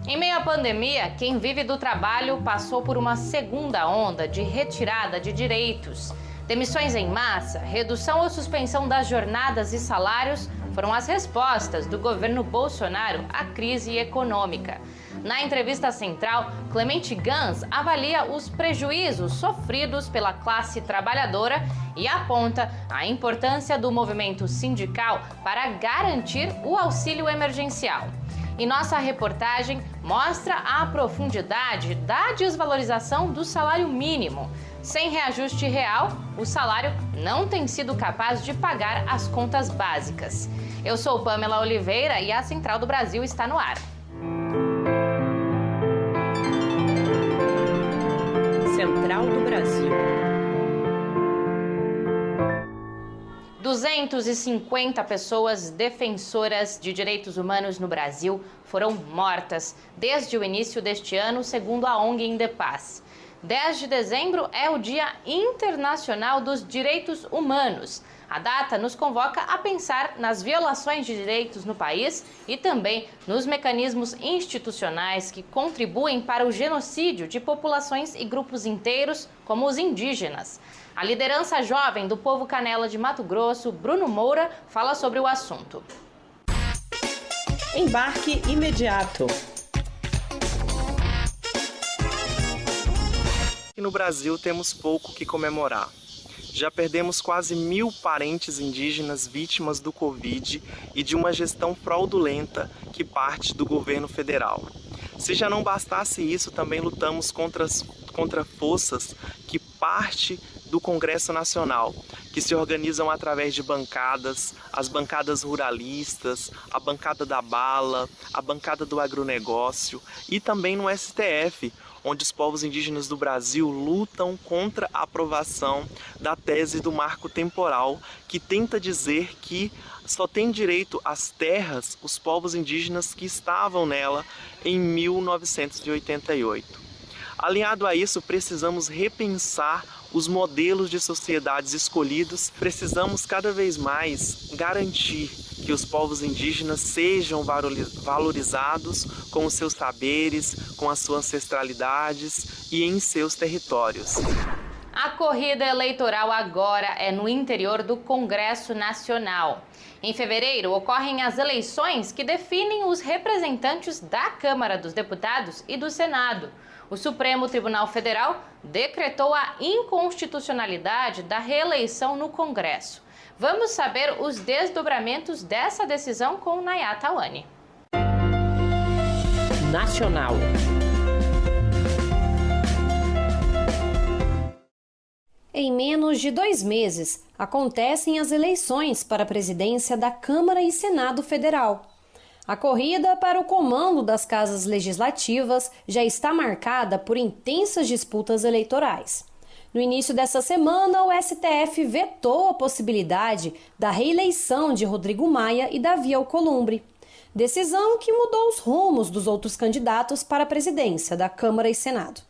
Em meio à pandemia, quem vive do trabalho passou por uma segunda onda de retirada de direitos. Demissões em massa, redução ou suspensão das jornadas e salários foram as respostas do governo Bolsonaro à crise econômica. Na entrevista central, Clemente Gans avalia os prejuízos sofridos pela classe trabalhadora e aponta a importância do movimento sindical para garantir o auxílio emergencial. E nossa reportagem mostra a profundidade da desvalorização do salário mínimo. Sem reajuste real, o salário não tem sido capaz de pagar as contas básicas. Eu sou Pamela Oliveira e a Central do Brasil está no ar. Central do Brasil. 250 pessoas defensoras de direitos humanos no Brasil foram mortas desde o início deste ano, segundo a ONG Indepaz. 10 de dezembro é o Dia Internacional dos Direitos Humanos. A data nos convoca a pensar nas violações de direitos no país e também nos mecanismos institucionais que contribuem para o genocídio de populações e grupos inteiros, como os indígenas. A liderança jovem do povo Canela de Mato Grosso, Bruno Moura, fala sobre o assunto. Embarque imediato. E no Brasil temos pouco que comemorar. Já perdemos quase 1.000 parentes indígenas vítimas do Covid e de uma gestão fraudulenta que parte do governo federal. Se já não bastasse isso, também lutamos contra forças que parte do Congresso Nacional, que se organizam através de bancadas, as bancadas ruralistas, a bancada da bala, a bancada do agronegócio e também no STF, onde os povos indígenas do Brasil lutam contra a aprovação da tese do marco temporal, que tenta dizer que só tem direito às terras os povos indígenas que estavam nela em 1988. Alinhado a isso, precisamos repensar os modelos de sociedades escolhidos. Precisamos cada vez mais garantir que os povos indígenas sejam valorizados com os seus saberes, com as suas ancestralidades e em seus territórios. A corrida eleitoral agora é no interior do Congresso Nacional. Em fevereiro, ocorrem as eleições que definem os representantes da Câmara dos Deputados e do Senado. O Supremo Tribunal Federal decretou a inconstitucionalidade da reeleição no Congresso. Vamos saber os desdobramentos dessa decisão com Nayá Tawani. Nacional. Em menos de 2 meses, acontecem as eleições para a presidência da Câmara e Senado Federal. A corrida para o comando das casas legislativas já está marcada por intensas disputas eleitorais. No início dessa semana, o STF vetou a possibilidade da reeleição de Rodrigo Maia e Davi Alcolumbre. Decisão que mudou os rumos dos outros candidatos para a presidência da Câmara e Senado.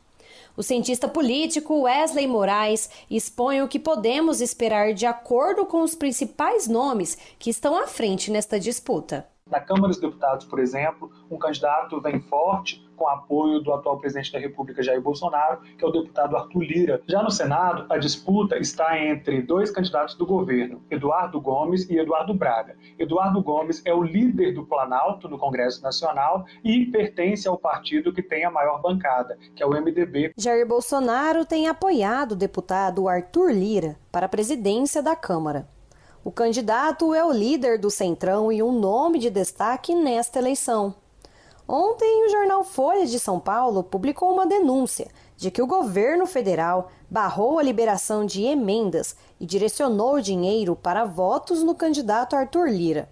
O cientista político Wesley Moraes expõe o que podemos esperar de acordo com os principais nomes que estão à frente nesta disputa. Na Câmara dos Deputados, por exemplo, um candidato vem forte com apoio do atual presidente da República, Jair Bolsonaro, que é o deputado Arthur Lira. Já no Senado, a disputa está entre 2 candidatos do governo, Eduardo Gomes e Eduardo Braga. Eduardo Gomes é o líder do Planalto no Congresso Nacional e pertence ao partido que tem a maior bancada, que é o MDB. Jair Bolsonaro tem apoiado o deputado Arthur Lira para a presidência da Câmara. O candidato é o líder do Centrão e um nome de destaque nesta eleição. Ontem, o jornal Folha de São Paulo publicou uma denúncia de que o governo federal barrou a liberação de emendas e direcionou dinheiro para votos no candidato Arthur Lira.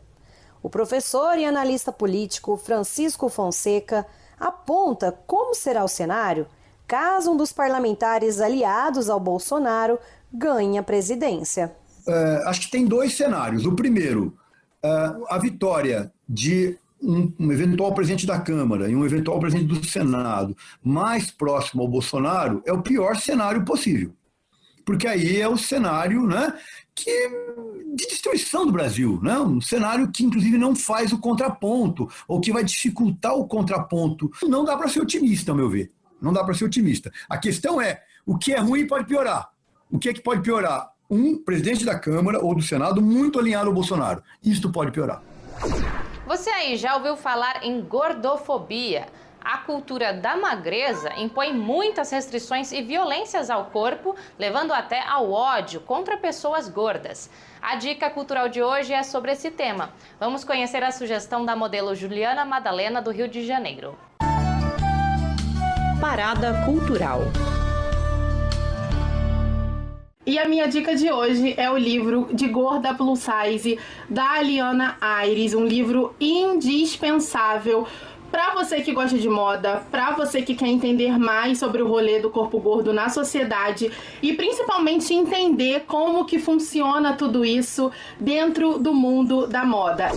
O professor e analista político Francisco Fonseca aponta como será o cenário caso um dos parlamentares aliados ao Bolsonaro ganhe a presidência. Acho que tem 2 cenários. O primeiro, a vitória de um eventual presidente da Câmara e um eventual presidente do Senado mais próximo ao Bolsonaro é o pior cenário possível. Porque aí é o cenário, né, de destruição do Brasil, né? Um cenário que, inclusive, não faz o contraponto, ou que vai dificultar o contraponto. Não dá para ser otimista, ao meu ver. Não dá para ser otimista. A questão é, o que é ruim pode piorar. O que é que pode piorar? Um presidente da Câmara ou do Senado muito alinhado ao Bolsonaro. Isto pode piorar. Você aí já ouviu falar em gordofobia? A cultura da magreza impõe muitas restrições e violências ao corpo, levando até ao ódio contra pessoas gordas. A dica cultural de hoje é sobre esse tema. Vamos conhecer a sugestão da modelo Juliana Madalena, do Rio de Janeiro. Parada cultural. E a minha dica de hoje é o livro De Gorda Plus Size, da Aliana Ayres, um livro indispensável para você que gosta de moda, para você que quer entender mais sobre o rolê do corpo gordo na sociedade e principalmente entender como que funciona tudo isso dentro do mundo da moda.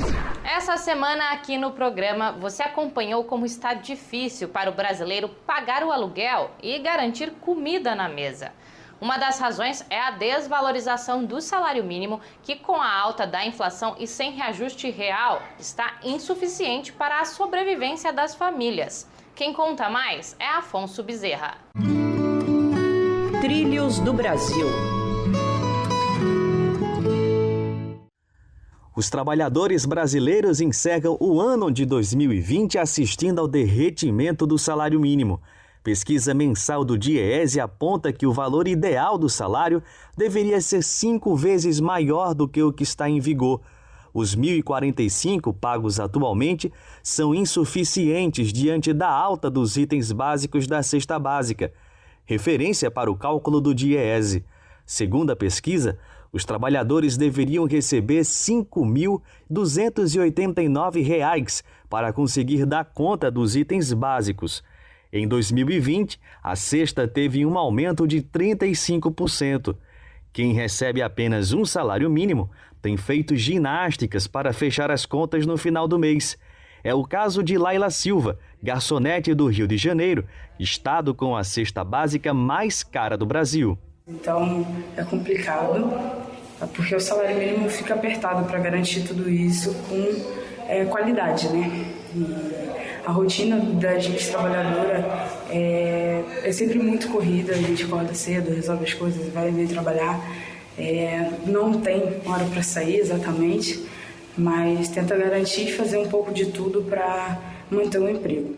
Essa semana aqui no programa você acompanhou como está difícil para o brasileiro pagar o aluguel e garantir comida na mesa. Uma das razões é a desvalorização do salário mínimo, que com a alta da inflação e sem reajuste real, está insuficiente para a sobrevivência das famílias. Quem conta mais é Afonso Bezerra. Trilhos do Brasil. Os trabalhadores brasileiros encerram o ano de 2020 assistindo ao derretimento do salário mínimo. Pesquisa mensal do DIEESE aponta que o valor ideal do salário deveria ser 5 vezes maior do que o que está em vigor. Os R$ 1.045 pagos atualmente são insuficientes diante da alta dos itens básicos da cesta básica, referência para o cálculo do DIEESE. Segundo a pesquisa, os trabalhadores deveriam receber R$ 5.289 para conseguir dar conta dos itens básicos. Em 2020, a cesta teve um aumento de 35%. Quem recebe apenas um salário mínimo tem feito ginásticas para fechar as contas no final do mês. É o caso de Laila Silva, garçonete do Rio de Janeiro, estado com a cesta básica mais cara do Brasil. Então é complicado, porque o salário mínimo fica apertado para garantir tudo isso com qualidade, né? A rotina da gente trabalhadora é sempre muito corrida, a gente acorda cedo, resolve as coisas, vai vir trabalhar. Não tem hora para sair exatamente, mas tenta garantir e fazer um pouco de tudo para manter o emprego.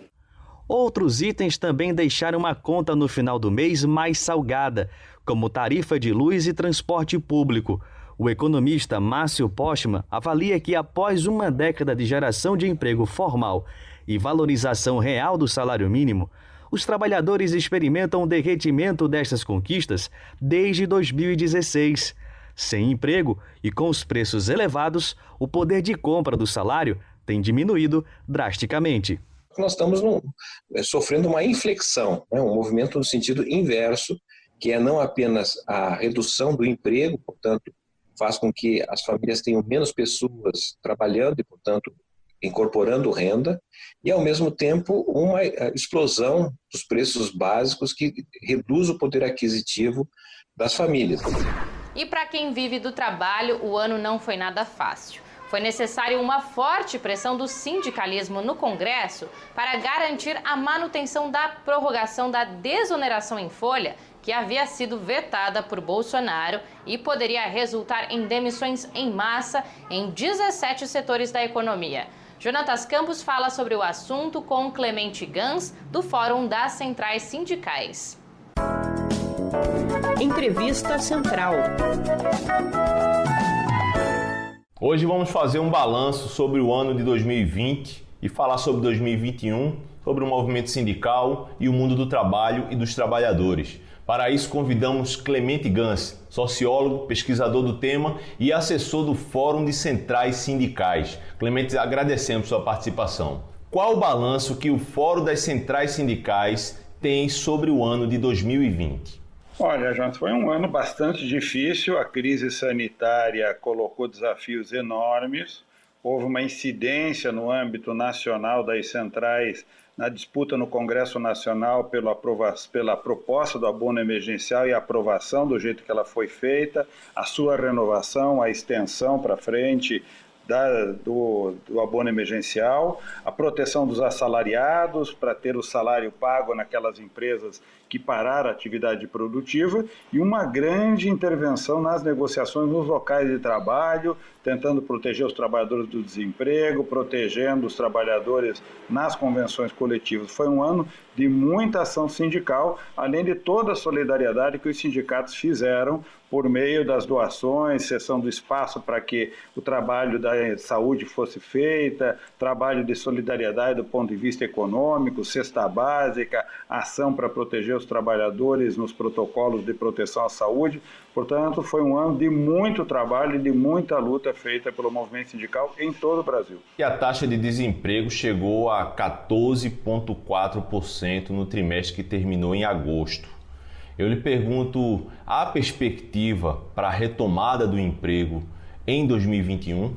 Outros itens também deixaram uma conta no final do mês mais salgada, como tarifa de luz e transporte público. O economista Márcio Postman avalia que após uma década de geração de emprego formal e valorização real do salário mínimo, os trabalhadores experimentam o derretimento destas conquistas desde 2016. Sem emprego e com os preços elevados, o poder de compra do salário tem diminuído drasticamente. Nós estamos sofrendo uma inflexão, um movimento no sentido inverso, que é não apenas a redução do emprego, portanto, faz com que as famílias tenham menos pessoas trabalhando e, portanto, incorporando renda, e ao mesmo tempo uma explosão dos preços básicos que reduz o poder aquisitivo das famílias. E para quem vive do trabalho, o ano não foi nada fácil. Foi necessário uma forte pressão do sindicalismo no Congresso para garantir a manutenção da prorrogação da desoneração em folha, que havia sido vetada por Bolsonaro e poderia resultar em demissões em massa em 17 setores da economia. Jonatas Campos fala sobre o assunto com Clemente Gans, do Fórum das Centrais Sindicais. Entrevista Central. Hoje vamos fazer um balanço sobre o ano de 2020 e falar sobre 2021, sobre o movimento sindical e o mundo do trabalho e dos trabalhadores. Para isso, convidamos Clemente Gans, sociólogo, pesquisador do tema e assessor do Fórum de Centrais Sindicais. Clemente, agradecemos sua participação. Qual o balanço que o Fórum das Centrais Sindicais tem sobre o ano de 2020? Olha, Jonathan, foi um ano bastante difícil. A crise sanitária colocou desafios enormes. Houve uma incidência no âmbito nacional das centrais na disputa no Congresso Nacional pela proposta do abono emergencial e a aprovação do jeito que ela foi feita, a sua renovação, a extensão para frente do abono emergencial, a proteção dos assalariados para ter o salário pago naquelas empresas que pararam a atividade produtiva e uma grande intervenção nas negociações nos locais de trabalho, tentando proteger os trabalhadores do desemprego, protegendo os trabalhadores nas convenções coletivas. Foi um ano de muita ação sindical, além de toda a solidariedade que os sindicatos fizeram por meio das doações, cessão do espaço para que o trabalho da saúde fosse feita, trabalho de solidariedade do ponto de vista econômico, cesta básica, ação para proteger os trabalhadores nos protocolos de proteção à saúde. Portanto, foi um ano de muito trabalho e de muita luta feita pelo movimento sindical em todo o Brasil. E a taxa de desemprego chegou a 14,4% no trimestre que terminou em agosto. Eu lhe pergunto, há perspectiva para a retomada do emprego em 2021?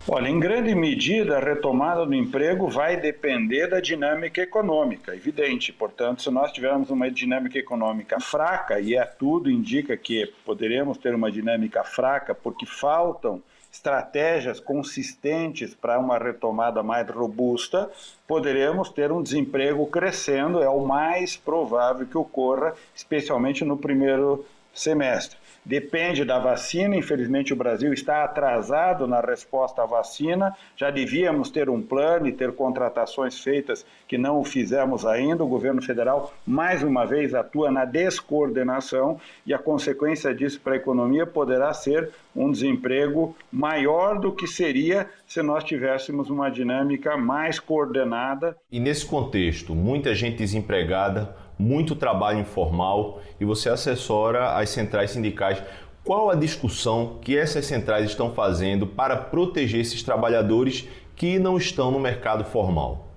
Olha, em grande medida, a retomada do emprego vai depender da dinâmica econômica, evidente. Portanto, se nós tivermos uma dinâmica econômica fraca, e tudo indica que poderemos ter uma dinâmica fraca porque faltam estratégias consistentes para uma retomada mais robusta, poderemos ter um desemprego crescendo, é o mais provável que ocorra, especialmente no primeiro semestre. Depende da vacina, infelizmente o Brasil está atrasado na resposta à vacina, já devíamos ter um plano e ter contratações feitas que não o fizemos ainda. O governo federal, mais uma vez, atua na descoordenação e a consequência disso para a economia poderá ser um desemprego maior do que seria se nós tivéssemos uma dinâmica mais coordenada. E nesse contexto, muita gente desempregada, muito trabalho informal e você assessora as centrais sindicais. Qual a discussão que essas centrais estão fazendo para proteger esses trabalhadores que não estão no mercado formal?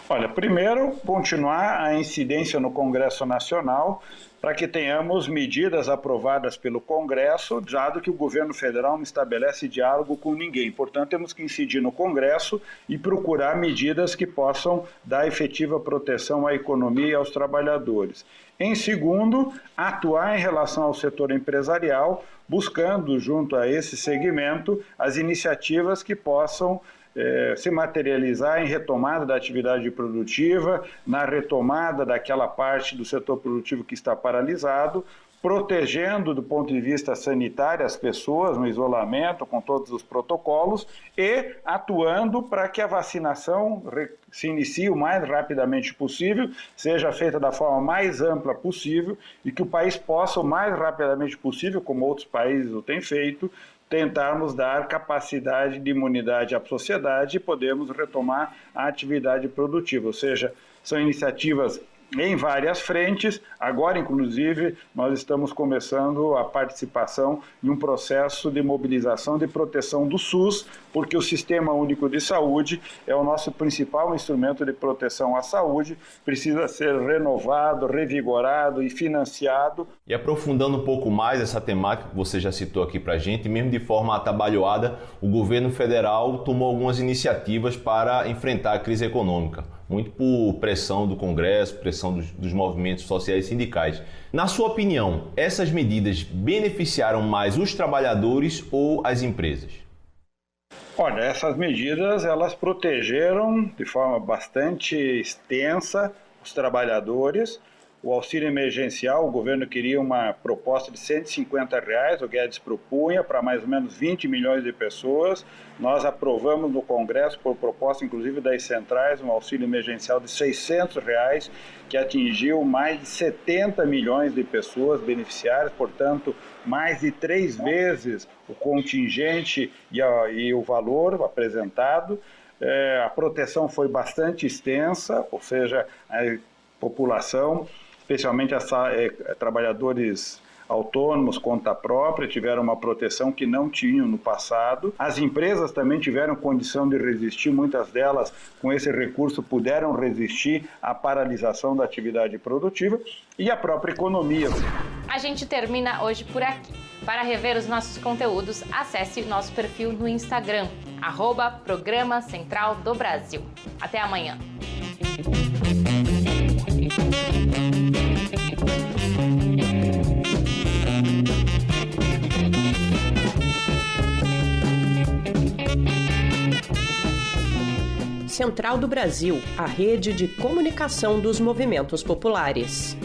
Olha, primeiro, continuar a incidência no Congresso Nacional para que tenhamos medidas aprovadas pelo Congresso, dado que o governo federal não estabelece diálogo com ninguém. Portanto, temos que incidir no Congresso e procurar medidas que possam dar efetiva proteção à economia e aos trabalhadores. Em segundo, atuar em relação ao setor empresarial, buscando, junto a esse segmento, as iniciativas que possam se materializar em retomada da atividade produtiva, na retomada daquela parte do setor produtivo que está paralisado, protegendo do ponto de vista sanitário as pessoas no isolamento, com todos os protocolos, e atuando para que a vacinação se inicie o mais rapidamente possível, seja feita da forma mais ampla possível e que o país possa, o mais rapidamente possível, como outros países o têm feito, tentarmos dar capacidade de imunidade à sociedade e podemos retomar a atividade produtiva. Ou seja, são iniciativas em várias frentes. Agora, inclusive, nós estamos começando a participação em um processo de mobilização de proteção do SUS, porque o Sistema Único de Saúde é o nosso principal instrumento de proteção à saúde, precisa ser renovado, revigorado e financiado. E aprofundando um pouco mais essa temática que você já citou aqui para a gente, mesmo de forma atabalhoada, o governo federal tomou algumas iniciativas para enfrentar a crise econômica, muito por pressão do Congresso, pressão dos movimentos sociais e sindicais. Na sua opinião, essas medidas beneficiaram mais os trabalhadores ou as empresas? Olha, essas medidas elas protegeram de forma bastante extensa os trabalhadores. O auxílio emergencial, o governo queria uma proposta de R$150, o Guedes propunha para mais ou menos 20 milhões de pessoas. Nós aprovamos no Congresso, por proposta inclusive das centrais, um auxílio emergencial de R$600, que atingiu mais de 70 milhões de pessoas beneficiárias, portanto, mais de 3 vezes o contingente e o valor apresentado. A proteção foi bastante extensa, ou seja, a população, especialmente trabalhadores autônomos, conta própria, tiveram uma proteção que não tinham no passado. As empresas também tiveram condição de resistir, muitas delas com esse recurso puderam resistir à paralisação da atividade produtiva e a própria economia. A gente termina hoje por aqui. Para rever os nossos conteúdos, acesse nosso perfil no Instagram, @Programa Central do Brasil. Até amanhã. Central do Brasil, a rede de comunicação dos movimentos populares.